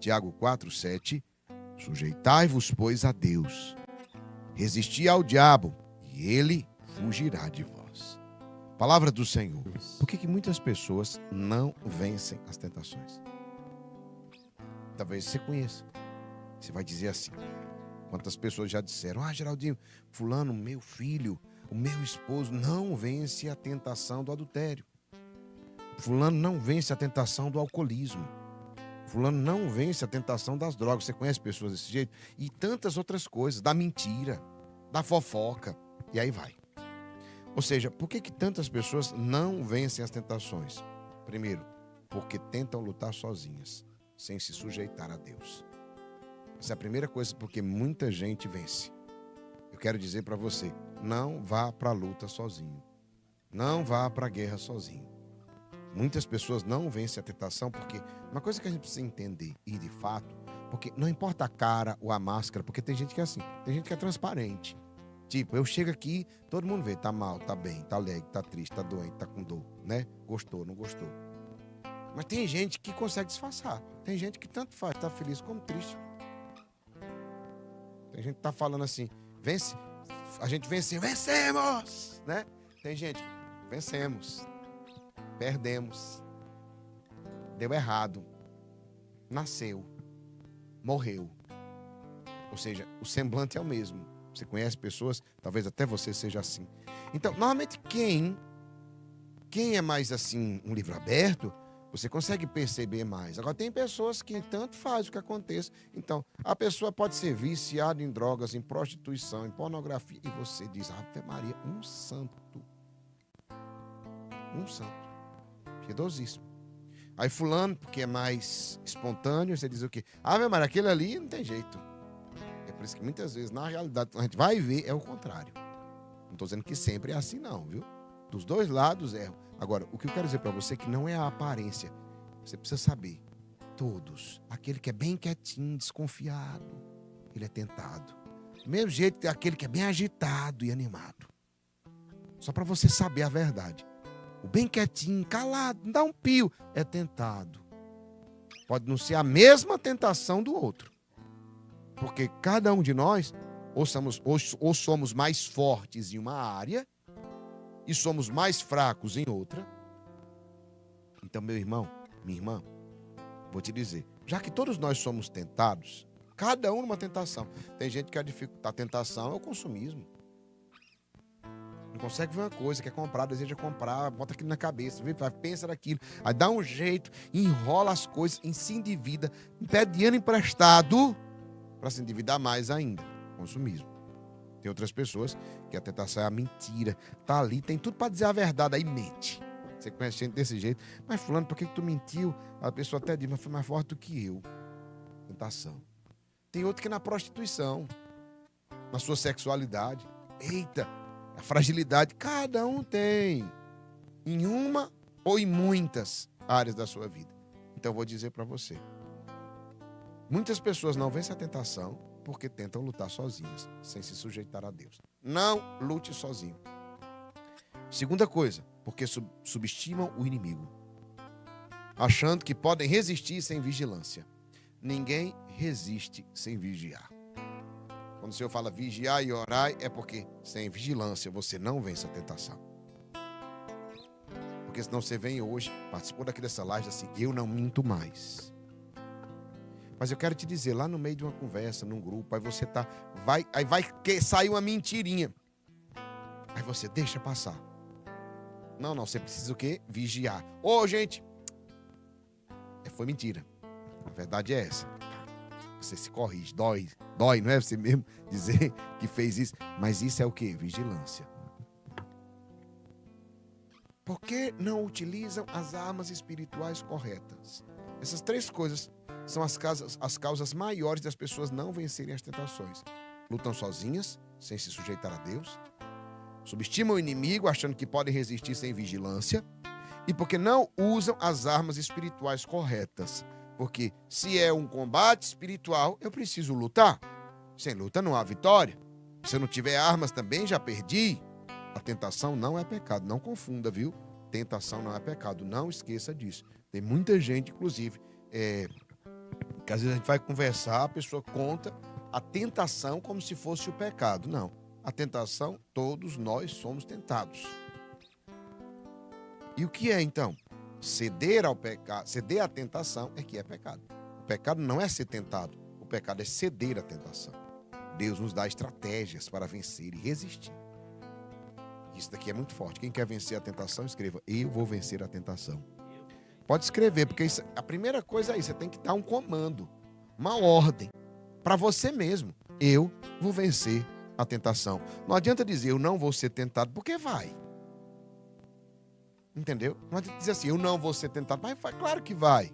Tiago 4:7, sujeitai-vos, pois, a Deus. Resisti ao diabo, e ele fugirá de vós. Palavra do Senhor. Por que muitas pessoas não vencem as tentações? Talvez você conheça. Você vai dizer assim: quantas pessoas já disseram: Geraldinho, fulano, meu filho, o meu esposo não vence a tentação do adultério. Fulano não vence a tentação do alcoolismo. Fulano não vence a tentação das drogas. Você conhece pessoas desse jeito? E tantas outras coisas, da mentira, da fofoca, e aí vai. Ou seja, por que tantas pessoas não vencem as tentações? Primeiro, porque tentam lutar sozinhas, sem se sujeitar a Deus. Essa é a primeira coisa, porque muita gente vence. Eu quero dizer para você, não vá para a luta sozinho. Não vá para a guerra sozinho. Muitas pessoas não vencem a tentação porque uma coisa que a gente precisa entender, e de fato, porque não importa a cara ou a máscara, porque tem gente que é assim, tem gente que é transparente. Tipo, eu chego aqui, todo mundo vê, tá mal, tá bem, tá alegre, tá triste, tá doente, tá com dor, né? Gostou, não gostou. Mas tem gente que consegue disfarçar. Tem gente que tanto faz, tá feliz como triste. Tem gente que tá falando assim, vence, a gente venceu, vencemos, né? Tem gente, vencemos, perdemos, deu errado, nasceu, morreu. Ou seja, o semblante é o mesmo. Você conhece pessoas, talvez até você seja assim. Então, normalmente quem é mais assim, um livro aberto, você consegue perceber mais. Agora, tem pessoas que tanto faz o que aconteça. Então, a pessoa pode ser viciada em drogas, em prostituição, em pornografia, e você diz, Ave Maria, um santo. Um santo. Piedosíssimo. Aí fulano, porque é mais espontâneo, você diz o quê? Ave Maria, aquele ali não tem jeito. É por isso que muitas vezes, na realidade, a gente vai ver, é o contrário. Não estou dizendo que sempre é assim não, viu? Dos dois lados erram. Agora, o que eu quero dizer para você é que não é a aparência. Você precisa saber. Todos. Aquele que é bem quietinho, desconfiado, ele é tentado. Do mesmo jeito que aquele que é bem agitado e animado. Só para você saber a verdade. O bem quietinho, calado, não dá um pio, é tentado. Pode não ser a mesma tentação do outro. Porque cada um de nós, ou somos mais fortes em uma área, e somos mais fracos em outra. Então, meu irmão, minha irmã, vou te dizer, já que todos nós somos tentados, cada um numa tentação. Tem gente que a tentação é o consumismo. Não consegue ver uma coisa, quer comprar, deseja comprar, bota aquilo na cabeça, pensa naquilo, aí dá um jeito, enrola as coisas, se endivida, pede dinheiro emprestado para se endividar mais ainda. Consumismo. Tem outras pessoas que a tentação é a mentira. Tá ali, tem tudo para dizer a verdade, aí mente. Você conhece gente desse jeito. Mas fulano, por que tu mentiu? A pessoa até diz, mas foi mais forte do que eu. Tentação. Tem outro que é na prostituição, na sua sexualidade. Eita, a fragilidade. Cada um tem. Em uma ou em muitas áreas da sua vida. Então eu vou dizer para você. Muitas pessoas não vencem a tentação porque tentam lutar sozinhas, sem se sujeitar a Deus. Não lute sozinho. Segunda coisa, porque subestimam o inimigo, achando que podem resistir sem vigilância. Ninguém resiste sem vigiar. Quando o Senhor fala vigiar e orar, é porque sem vigilância você não vence a tentação. Porque senão você vem hoje, participou daqui dessa live assim, eu não minto mais. Mas eu quero te dizer, lá no meio de uma conversa, num grupo, aí você vai sair uma mentirinha. Aí você deixa passar. Não, você precisa o quê? Vigiar. Gente, foi mentira. A verdade é essa. Você se corrige, dói, não é você mesmo dizer que fez isso. Mas isso é o quê? Vigilância. Por que não utilizam as armas espirituais corretas? Essas três coisas são as causas maiores das pessoas não vencerem as tentações. Lutam sozinhas, sem se sujeitar a Deus. Subestimam o inimigo, achando que podem resistir sem vigilância. E porque não usam as armas espirituais corretas. Porque se é um combate espiritual, eu preciso lutar. Sem luta não há vitória. Se eu não tiver armas também, já perdi. A tentação não é pecado. Não confunda, viu? Tentação não é pecado. Não esqueça disso. Tem muita gente, inclusive, Porque às vezes a gente vai conversar, a pessoa conta a tentação como se fosse o pecado. Não. A tentação, todos nós somos tentados. E o que é então? Ceder ao pecado, ceder à tentação é que é pecado. O pecado não é ser tentado, o pecado é ceder à tentação. Deus nos dá estratégias para vencer e resistir. Isso daqui é muito forte. Quem quer vencer a tentação, escreva: eu vou vencer a tentação. Pode escrever, porque isso, a primeira coisa é isso, você tem que dar um comando, uma ordem para você mesmo. Eu vou vencer a tentação. Não adianta dizer eu não vou ser tentado, porque vai. Entendeu? Não adianta dizer assim, eu não vou ser tentado, mas vai, claro que vai.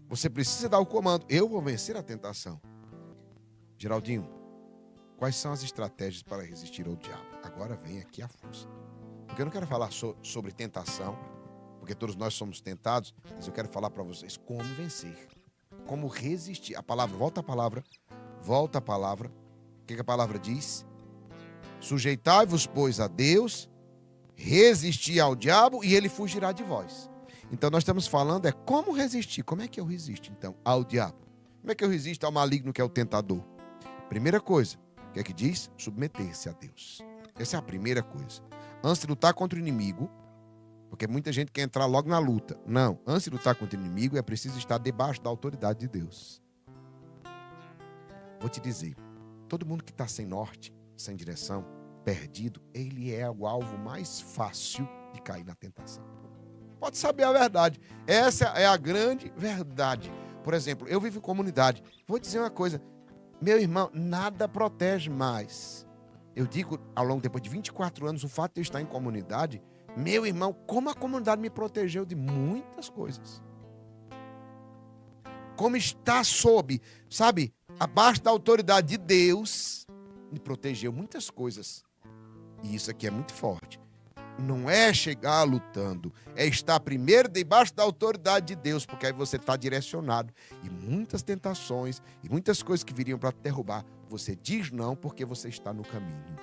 Você precisa dar o comando, eu vou vencer a tentação. Geraldinho, quais são as estratégias para resistir ao diabo? Agora vem aqui a força. Porque eu não quero falar sobre tentação, porque todos nós somos tentados, mas eu quero falar para vocês como vencer, como resistir. A palavra, volta a palavra. O que a palavra diz? Sujeitai-vos, pois, a Deus, resistir ao diabo e ele fugirá de vós. Então nós estamos falando como resistir. Como é que eu resisto, então, ao diabo? Como é que eu resisto ao maligno, que é o tentador? Primeira coisa, o que é que diz? Submeter-se a Deus. Essa é a primeira coisa. Antes de lutar contra o inimigo, porque muita gente quer entrar logo na luta. Não, antes de lutar contra o inimigo é preciso estar debaixo da autoridade de Deus. Vou te dizer, todo mundo que está sem norte, sem direção, perdido, ele é o alvo mais fácil de cair na tentação. Pode saber a verdade. Essa é a grande verdade. Por exemplo, eu vivo em comunidade. Vou dizer uma coisa. Meu irmão, nada protege mais. Eu digo, ao longo, depois de 24 anos, o fato de eu estar em comunidade, meu irmão, como a comunidade me protegeu de muitas coisas. Como está sob, sabe, abaixo da autoridade de Deus, me protegeu muitas coisas. E isso aqui é muito forte. Não é chegar lutando, é estar primeiro debaixo da autoridade de Deus, porque aí você está direcionado. E muitas tentações, e muitas coisas que viriam para te derrubar, você diz não porque você está no caminho.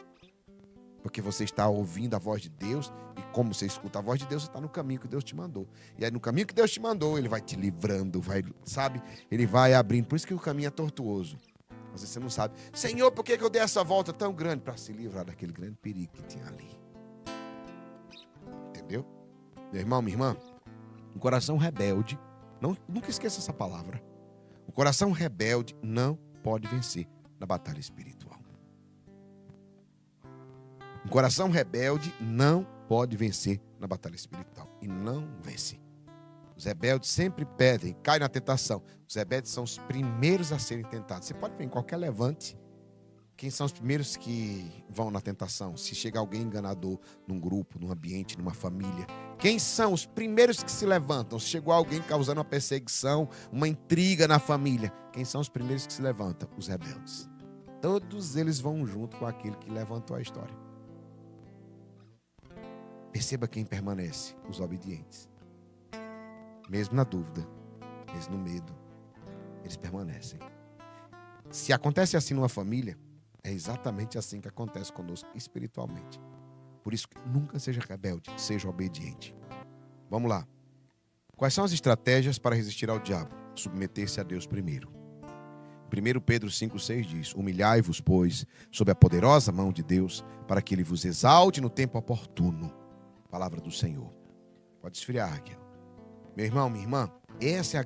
Porque você está ouvindo a voz de Deus, e como você escuta a voz de Deus, você está no caminho que Deus te mandou. E aí no caminho que Deus te mandou, Ele vai te livrando, sabe? Ele vai abrindo. Por isso que o caminho é tortuoso. Às vezes você não sabe. Senhor, por que eu dei essa volta tão grande? Para se livrar daquele grande perigo que tinha ali. Entendeu? Meu irmão, minha irmã, um coração rebelde, nunca esqueça essa palavra. O coração rebelde não pode vencer na batalha espiritual. Um coração rebelde não pode vencer na batalha espiritual. E não vence. Os rebeldes sempre pedem, caem na tentação. Os rebeldes são os primeiros a serem tentados. Você pode ver em qualquer levante. Quem são os primeiros que vão na tentação? Se chega alguém enganador num grupo, num ambiente, numa família. Quem são os primeiros que se levantam? Se chegou alguém causando uma perseguição, uma intriga na família. Quem são os primeiros que se levantam? Os rebeldes. Todos eles vão junto com aquele que levantou a história. Perceba quem permanece, os obedientes. Mesmo na dúvida, mesmo no medo, eles permanecem. Se acontece assim numa família, é exatamente assim que acontece conosco espiritualmente. Por isso, nunca seja rebelde, seja obediente. Vamos lá. Quais são as estratégias para resistir ao diabo? Submeter-se a Deus primeiro. 1 Pedro 5,6 diz: humilhai-vos, pois, sob a poderosa mão de Deus, para que Ele vos exalte no tempo oportuno. Palavra do Senhor. Pode esfriar, Raquel. Meu irmão, minha irmã, essa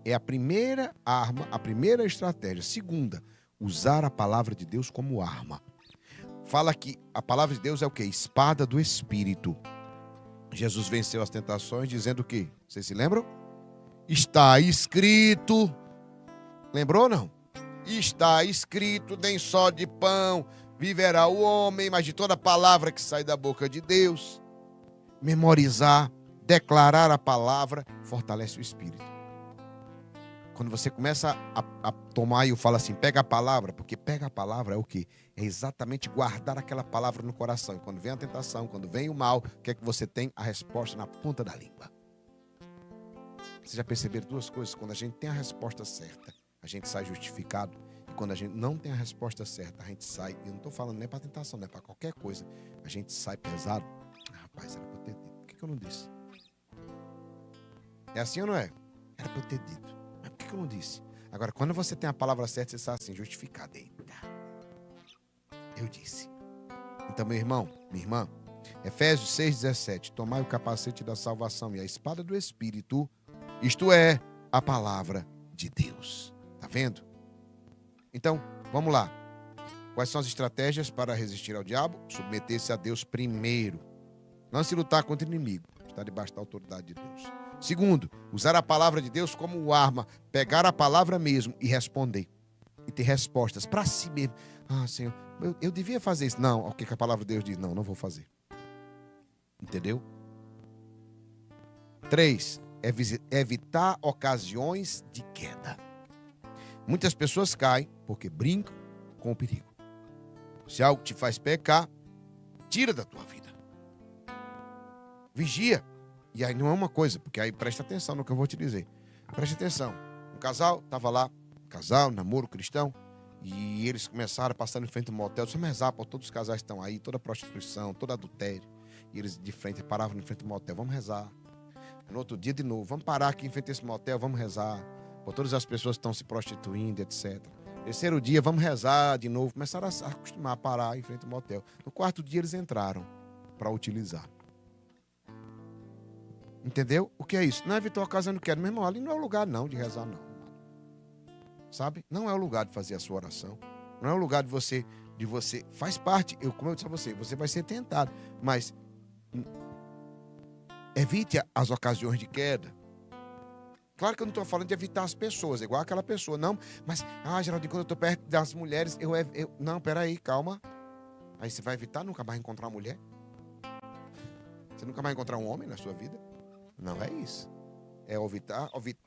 é a primeira arma, a primeira estratégia. Segunda, usar a palavra de Deus como arma. Fala que a palavra de Deus é o quê? Espada do Espírito. Jesus venceu as tentações dizendo o quê? Vocês se lembram? Está escrito. Lembrou ou não? Está escrito, nem só de pão viverá o homem, mas de toda palavra que sai da boca de Deus. Memorizar, declarar a palavra, fortalece o espírito. Quando você começa a tomar, e eu falo assim, pega a palavra, porque pega a palavra é o quê? É exatamente guardar aquela palavra no coração. E quando vem a tentação, quando vem o mal, o que é que você tem? A resposta na ponta da língua. Vocês já perceberam duas coisas? Quando a gente tem a resposta certa, a gente sai justificado. E quando a gente não tem a resposta certa, a gente sai, e eu não estou falando nem para tentação, não é para qualquer coisa, a gente sai pesado. Rapaz, era para eu ter dito. Por que eu não disse? É assim ou não é? Era para eu ter dito. Mas por que eu não disse? Agora, quando você tem a palavra certa, você está assim, justificado. Eita, eu disse. Então, meu irmão, minha irmã, Efésios 6,17, tomai o capacete da salvação e a espada do Espírito, isto é, a palavra de Deus. Tá vendo? Então, vamos lá. Quais são as estratégias para resistir ao diabo? Submeter-se a Deus primeiro. Não se lutar contra o inimigo, está debaixo da autoridade de Deus. Segundo, usar a palavra de Deus como arma, pegar a palavra mesmo e responder. E ter respostas para si mesmo. Ah, Senhor, eu devia fazer isso. Não, o que a palavra de Deus diz? Não vou fazer. Entendeu? 3, evitar ocasiões de queda. Muitas pessoas caem porque brincam com o perigo. Se algo te faz pecar, tira da tua vida. Vigia. E aí não é uma coisa, porque aí presta atenção no que eu vou te dizer. Presta atenção. Um casal estava lá, casal, namoro cristão, e eles começaram a passar em frente ao motel. Vamos rezar, por todos os casais que estão aí, toda prostituição, todo adultério. E eles de frente paravam em frente ao motel, vamos rezar. No outro dia de novo, vamos parar aqui em frente a esse motel, vamos rezar. Por todas as pessoas que estão se prostituindo, etc. Terceiro dia, vamos rezar de novo. Começaram a se acostumar a parar em frente ao motel. No quarto dia, eles entraram para utilizar. Entendeu? O que é isso? Não é evitar a ocasião que quero. Meu irmão, ali não é o lugar não de rezar, não. Sabe? Não é o lugar de fazer a sua oração. Não é o lugar de você faz parte, como eu disse a você vai ser tentado. Mas evite as ocasiões de queda. Claro que eu não estou falando de evitar as pessoas, igual aquela pessoa, não. Mas, Geraldinho, quando eu estou perto das mulheres, não, peraí, calma. Aí você vai evitar nunca mais encontrar uma mulher? Você nunca mais encontrar um homem na sua vida? Não é isso. É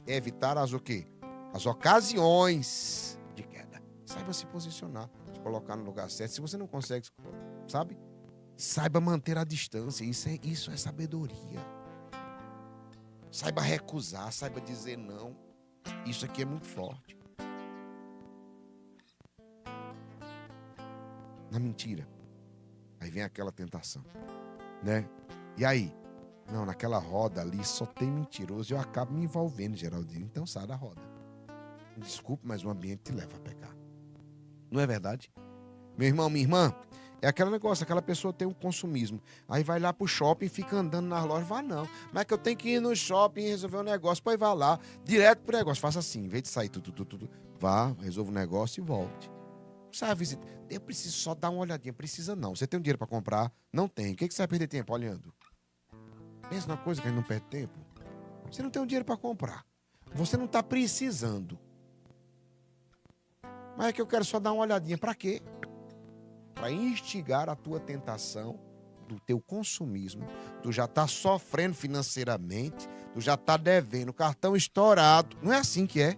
evitar as o quê? As ocasiões de queda. Saiba se posicionar, se colocar no lugar certo. Se você não consegue, sabe? Saiba manter a distância. Isso é sabedoria. Saiba recusar, saiba dizer não. Isso aqui é muito forte. Na mentira. Aí vem aquela tentação, né? E aí? Não, naquela roda ali só tem mentiroso e eu acabo me envolvendo, Geraldinho. Então sai da roda. Desculpe, mas o ambiente te leva a pecar. Não é verdade? Meu irmão, minha irmã, é aquele negócio, aquela pessoa tem um consumismo. Aí vai lá pro shopping e fica andando nas lojas. Vá não. Mas é que eu tenho que ir no shopping e resolver um negócio. Pois vá lá, direto pro negócio. Faça assim, em vez de sair tudo. Vá, resolva o negócio e volte. Sabe, eu preciso só dar uma olhadinha. Precisa não. Você tem um dinheiro para comprar? Não tem. O que você vai perder tempo olhando? Pensa numa coisa que a gente não perde tempo. Você não tem um dinheiro para comprar. Você não está precisando. Mas é que eu quero só dar uma olhadinha. Para quê? Para instigar a tua tentação do teu consumismo. Tu já está sofrendo financeiramente. Tu já está devendo, cartão estourado. Não é assim que é?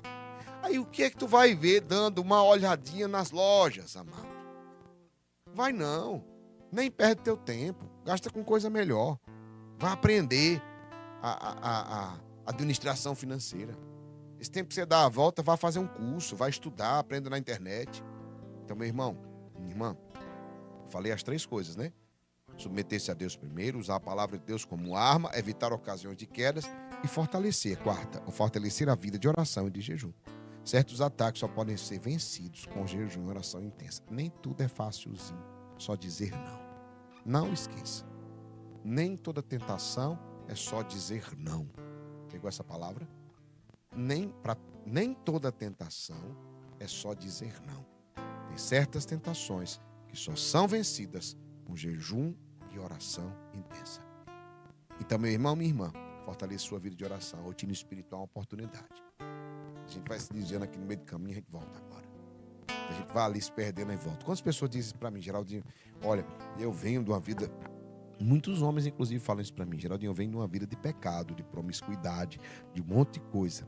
Aí o que é que tu vai ver dando uma olhadinha nas lojas, amado? Vai não. Nem perde teu tempo. Gasta com coisa melhor. Vai aprender a administração financeira. Esse tempo que você dá a volta, vai fazer um curso, vai estudar, aprenda na internet. Então, meu irmão, minha irmã, falei as 3 coisas, né? Submeter-se a Deus primeiro, usar a palavra de Deus como arma, evitar ocasiões de quedas e fortalecer, 4, fortalecer a vida de oração e de jejum. Certos ataques só podem ser vencidos com jejum e oração intensa. Nem tudo é fácilzinho, só dizer não. Não esqueça. Nem toda tentação é só dizer não. Pegou essa palavra? Nem toda tentação é só dizer não. Tem certas tentações que só são vencidas com jejum e oração intensa. Então, meu irmão, minha irmã, fortaleça sua vida de oração. Rotina espiritual é uma oportunidade. A gente vai se dizendo aqui no meio do caminho, a gente volta agora. A gente vai ali se perdendo e volta. Quantas pessoas dizem para mim, Geraldinho, olha, eu venho de uma vida... Muitos homens, inclusive, falam isso para mim. Geraldinho, eu venho de uma vida de pecado, de promiscuidade, de um monte de coisa.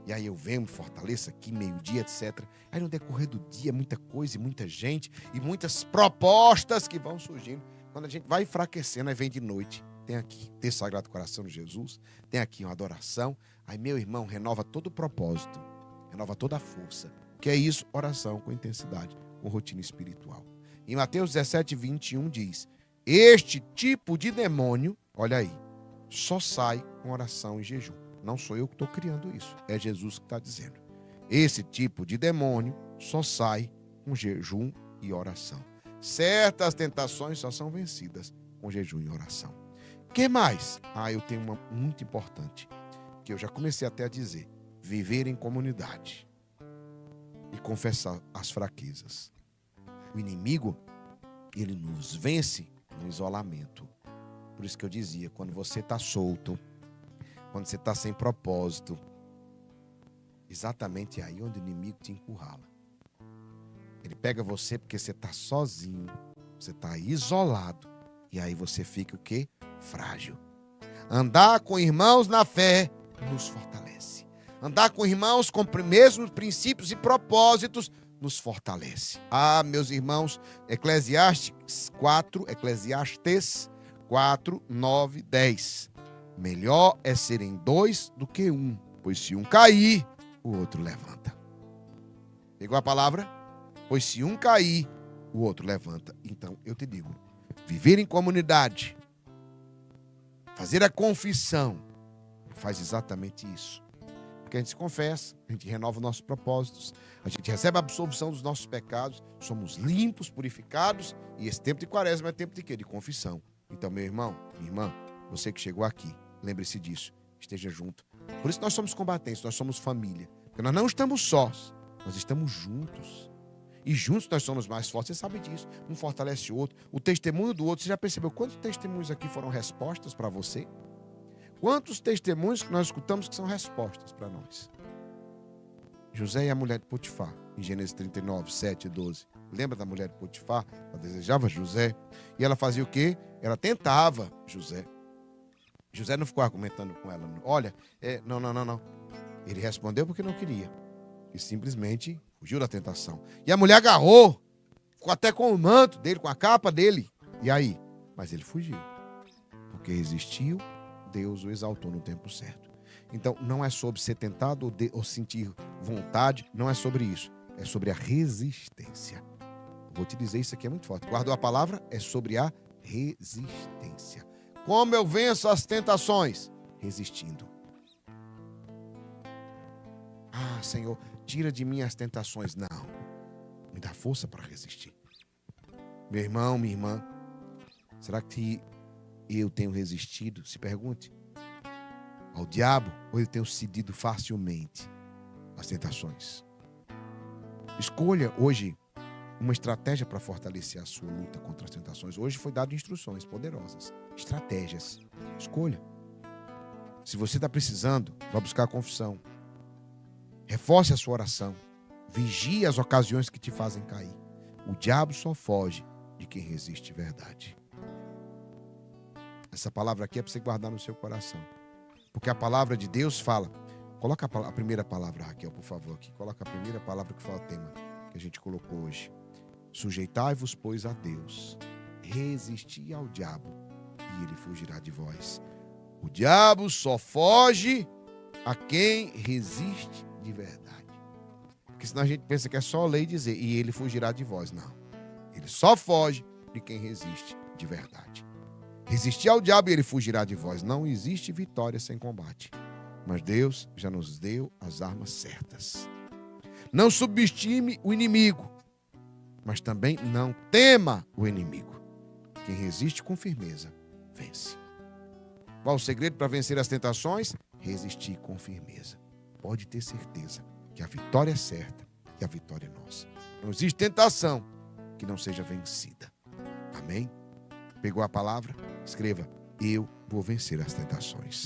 E aí eu venho, me fortaleço aqui, meio-dia, etc. Aí no decorrer do dia, muita coisa e muita gente e muitas propostas que vão surgindo. Quando a gente vai enfraquecendo, aí vem de noite. Tem aqui, ter Sagrado Coração de Jesus. Tem aqui uma adoração. Aí, meu irmão, renova todo o propósito. Renova toda a força. Que é isso? Oração com intensidade, com rotina espiritual. Em Mateus 17, 21 diz... Este tipo de demônio, olha aí, só sai com oração e jejum. Não sou eu que estou criando isso, é Jesus que está dizendo. Esse tipo de demônio só sai com jejum e oração. Certas tentações só são vencidas com jejum e oração. O que mais? Eu tenho uma muito importante, que eu já comecei até a dizer: viver em comunidade e confessar as fraquezas. O inimigo, ele nos vence no isolamento. Por isso que eu dizia, quando você está solto, quando você está sem propósito, exatamente aí onde o inimigo te encurrala. Ele pega você porque você está sozinho, você está isolado, e aí você fica o quê? Frágil. Andar com irmãos na fé nos fortalece. Andar com irmãos com mesmos princípios e propósitos nos fortalece. Meus irmãos, Eclesiastes 4, 9, 10. Melhor é serem dois do que um, pois se um cair, o outro levanta. Pegou a palavra? Pois se um cair, o outro levanta. Então, eu te digo, viver em comunidade, fazer a confissão, faz exatamente isso. Porque a gente se confessa, a gente renova os nossos propósitos, a gente recebe a absolvição dos nossos pecados, somos limpos, purificados, e esse tempo de quaresma é tempo de quê? De confissão. Então, meu irmão, minha irmã, você que chegou aqui, lembre-se disso, esteja junto. Por isso nós somos combatentes, nós somos família. Porque nós não estamos sós, nós estamos juntos. E juntos nós somos mais fortes, você sabe disso. Um fortalece o outro. O testemunho do outro, você já percebeu quantos testemunhos aqui foram respostas para você? Quantos testemunhos que nós escutamos que são respostas para nós? José e a mulher de Potifar, em Gênesis 39, 7 e 12. Lembra da mulher de Potifar? Ela desejava José. E ela fazia o quê? Ela tentava José. José não ficou argumentando com ela. Olha, não. Ele respondeu porque não queria. E simplesmente fugiu da tentação. E a mulher agarrou. Ficou até com o manto dele, com a capa dele. E aí? Mas ele fugiu. Porque resistiu, Deus o exaltou no tempo certo. Então, não é sobre ser tentado ou sentir vontade. Não é sobre isso. É sobre a resistência. Vou te dizer, isso aqui é muito forte. Guardou a palavra? É sobre a resistência. Como eu venço as tentações? Resistindo. Senhor, tira de mim as tentações. Não. Me dá força para resistir. Meu irmão, minha irmã, será que eu tenho resistido? Se pergunte. Ao diabo, ou eu tenho cedido facilmente às tentações? Escolha hoje uma estratégia para fortalecer a sua luta contra as tentações. Hoje foi dado instruções poderosas, estratégias. Escolha. Se você está precisando, vá buscar a confissão. Reforce a sua oração. Vigie as ocasiões que te fazem cair. O diabo só foge de quem resiste verdade. Essa palavra aqui é para você guardar no seu coração. Porque a palavra de Deus fala. Coloca a primeira palavra, Raquel, por favor, aqui. Coloca a primeira palavra que foi o tema que a gente colocou hoje. Sujeitai-vos, pois, a Deus. Resisti ao diabo e ele fugirá de vós. O diabo só foge a quem resiste de verdade. Porque senão a gente pensa que é só lei dizer e ele fugirá de vós. Não. Ele só foge de quem resiste de verdade. Resistir ao diabo e ele fugirá de vós. Não existe vitória sem combate. Mas Deus já nos deu as armas certas. Não subestime o inimigo, mas também não tema o inimigo. Quem resiste com firmeza, vence. Qual o segredo para vencer as tentações? Resistir com firmeza. Pode ter certeza que a vitória é certa, que a vitória é nossa. Não existe tentação que não seja vencida. Amém? Pegou a palavra? Escreva: eu vou vencer as tentações.